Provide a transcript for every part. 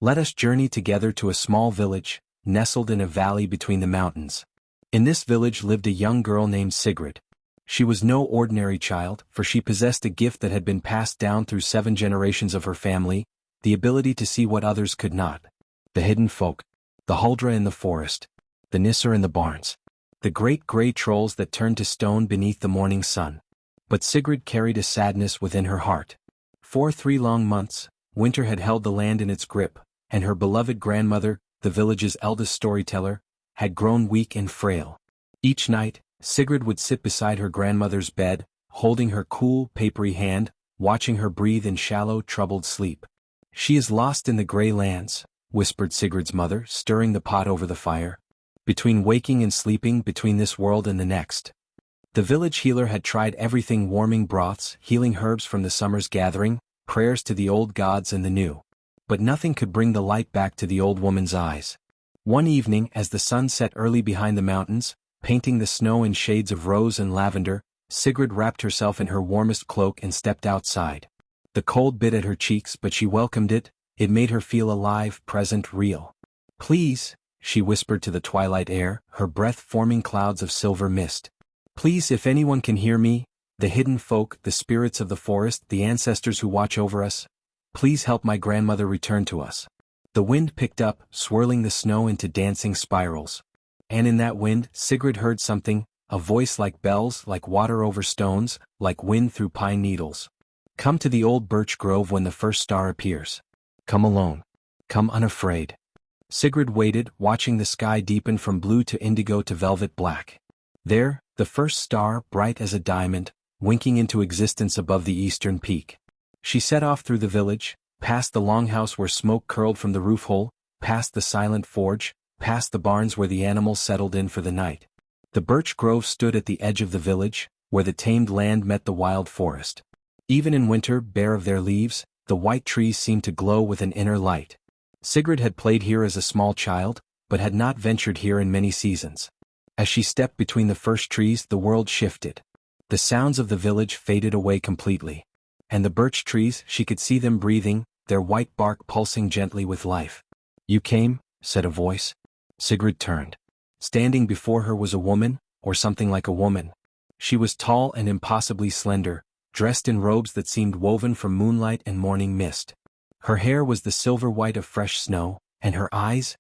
Let us journey together to a small village, nestled in a valley between the mountains. In this village lived a young girl named Sigrid. She was no ordinary child, for she possessed a gift that had been passed down through 7 generations of her family, the ability to see what others could not. The hidden folk, the huldra in the forest, the nisser in the barns, the great grey trolls that turned to stone beneath the morning sun. But Sigrid carried a sadness within her heart. For 3 long months, winter had held the land in its grip, and her beloved grandmother, the village's eldest storyteller, had grown weak and frail. Each night, Sigrid would sit beside her grandmother's bed, holding her cool, papery hand, watching her breathe in shallow, troubled sleep. "She is lost in the grey lands," whispered Sigrid's mother, stirring the pot over the fire. "Between waking and sleeping, between this world and the next." The village healer had tried everything: warming broths, healing herbs from the summer's gathering, prayers to the old gods and the new. But nothing could bring the light back to the old woman's eyes. One evening, as the sun set early behind the mountains, painting the snow in shades of rose and lavender, Sigrid wrapped herself in her warmest cloak and stepped outside. The cold bit at her cheeks, but she welcomed it. It made her feel alive, present, real. "Please," she whispered to the twilight air, her breath forming clouds of silver mist. "Please, if anyone can hear me, the hidden folk, the spirits of the forest, the ancestors who watch over us, please help my grandmother return to us." The wind picked up, swirling the snow into dancing spirals. And in that wind, Sigrid heard something, a voice like bells, like water over stones, like wind through pine needles. "Come to the old birch grove when the first star appears. Come alone. Come unafraid." Sigrid waited, watching the sky deepen from blue to indigo to velvet black. There, the first star, bright as a diamond, winking into existence above the eastern peak. She set off through the village, past the longhouse where smoke curled from the roof hole, past the silent forge, past the barns where the animals settled in for the night. The birch grove stood at the edge of the village, where the tamed land met the wild forest. Even in winter, bare of their leaves, the white trees seemed to glow with an inner light. Sigrid had played here as a small child, but had not ventured here in many seasons. As she stepped between the first trees, the world shifted. The sounds of the village faded away completely. And the birch trees, she could see them breathing, their white bark pulsing gently with life. "You came," said a voice. Sigrid turned. Standing before her was a woman, or something like a woman. She was tall and impossibly slender, dressed in robes that seemed woven from moonlight and morning mist. Her hair was the silver white of fresh snow, and her eyes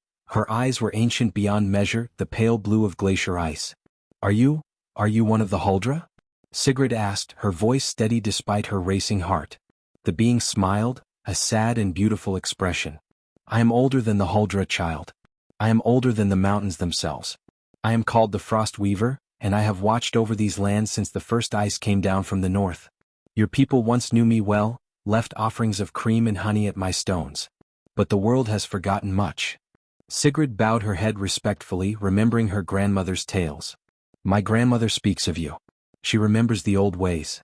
were ancient beyond measure, the pale blue of glacier ice. Are you one of the huldra?" Sigrid asked, her voice steady despite her racing heart. The being smiled, a sad and beautiful expression. "I am older than the huldra, child. I am older than the mountains themselves. I am called the Frost Weaver, and I have watched over these lands since the first ice came down from the north. Your people once knew me well, left offerings of cream and honey at my stones. But the world has forgotten much." Sigrid bowed her head respectfully, remembering her grandmother's tales. "My grandmother speaks of you. She remembers the old ways."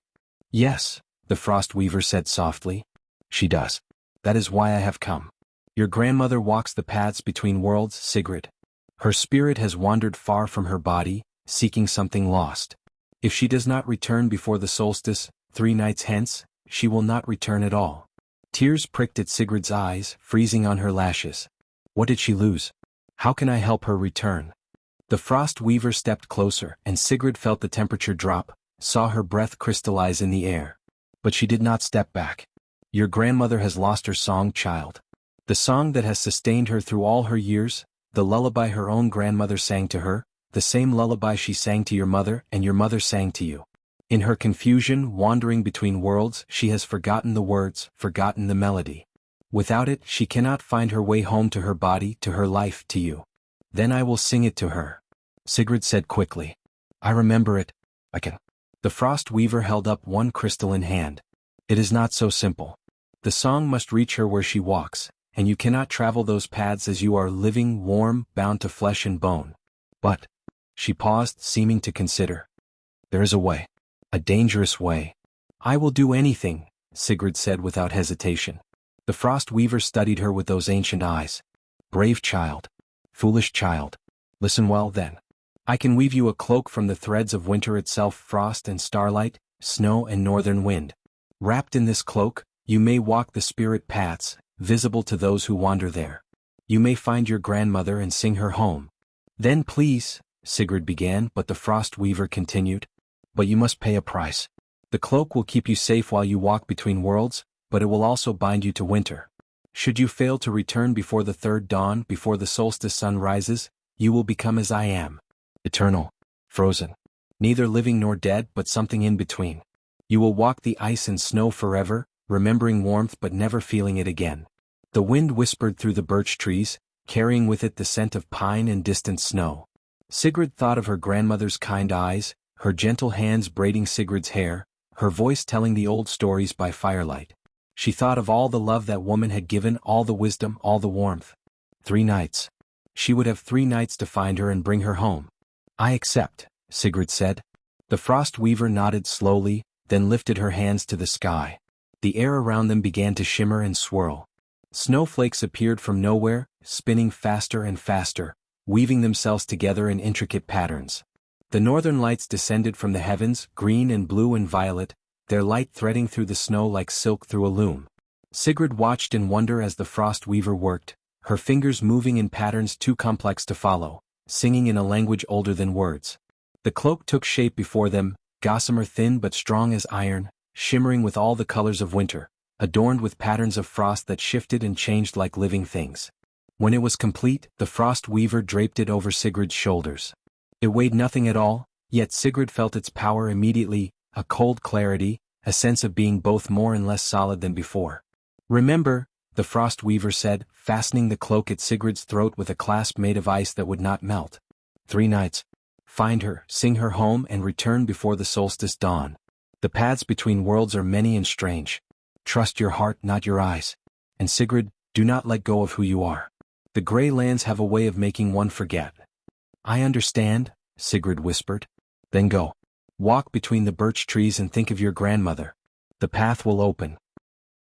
"Yes," the Frost Weaver said softly. "She does. That is why I have come. Your grandmother walks the paths between worlds, Sigrid. Her spirit has wandered far from her body, seeking something lost. If she does not return before the solstice, 3 nights hence, she will not return at all." Tears pricked at Sigrid's eyes, freezing on her lashes. What did she lose? How can I help her return? The Frost Weaver stepped closer, and Sigrid felt the temperature drop, saw her breath crystallize in the air. But she did not step back. "Your grandmother has lost her song, child. The song that has sustained her through all her years, the lullaby her own grandmother sang to her, the same lullaby she sang to your mother and your mother sang to you. In her confusion, wandering between worlds, she has forgotten the words, forgotten the melody. Without it, she cannot find her way home to her body, to her life, to you. Then I will sing it to her." Sigrid said quickly. "I remember it. I can." The Frost Weaver held up one crystalline hand. "It is not so simple. The song must reach her where she walks, and you cannot travel those paths as you are, living, warm, bound to flesh and bone. But," she paused, seeming to consider, "there is a way. A dangerous way." "I will do anything," Sigrid said without hesitation. The Frost Weaver studied her with those ancient eyes. "Brave child. Foolish child. Listen well then. I can weave you a cloak from the threads of winter itself, frost and starlight, snow and northern wind. Wrapped in this cloak, you may walk the spirit paths, visible to those who wander there. You may find your grandmother and sing her home. Then please, Sigrid began, but the frost weaver continued. But you must pay a price. The cloak will keep you safe while you walk between worlds, but it will also bind you to winter. Should you fail to return before the third dawn, before the solstice sun rises, you will become as I am. Eternal. Frozen. Neither living nor dead, but something in between. You will walk the ice and snow forever, remembering warmth but never feeling it again. The wind whispered through the birch trees, carrying with it the scent of pine and distant snow. Sigrid thought of her grandmother's kind eyes, her gentle hands braiding Sigrid's hair, her voice telling the old stories by firelight. She thought of all the love that woman had given, all the wisdom, all the warmth. 3 nights. She would have 3 nights to find her and bring her home. I accept, Sigrid said. The frost weaver nodded slowly, then lifted her hands to the sky. The air around them began to shimmer and swirl. Snowflakes appeared from nowhere, spinning faster and faster, weaving themselves together in intricate patterns. The northern lights descended from the heavens, green and blue and violet, their light threading through the snow like silk through a loom. Sigrid watched in wonder as the frost weaver worked, her fingers moving in patterns too complex to follow, singing in a language older than words. The cloak took shape before them, gossamer thin but strong as iron, shimmering with all the colors of winter, adorned with patterns of frost that shifted and changed like living things. When it was complete, the frost weaver draped it over Sigrid's shoulders. It weighed nothing at all, yet Sigrid felt its power immediately, a cold clarity, a sense of being both more and less solid than before. Remember, the frost weaver said, fastening the cloak at Sigrid's throat with a clasp made of ice that would not melt. 3 nights. Find her, sing her home, and return before the solstice dawn. The paths between worlds are many and strange. Trust your heart, not your eyes. And Sigrid, do not let go of who you are. The gray lands have a way of making one forget. I understand, Sigrid whispered. Then go. Walk between the birch trees and think of your grandmother. The path will open.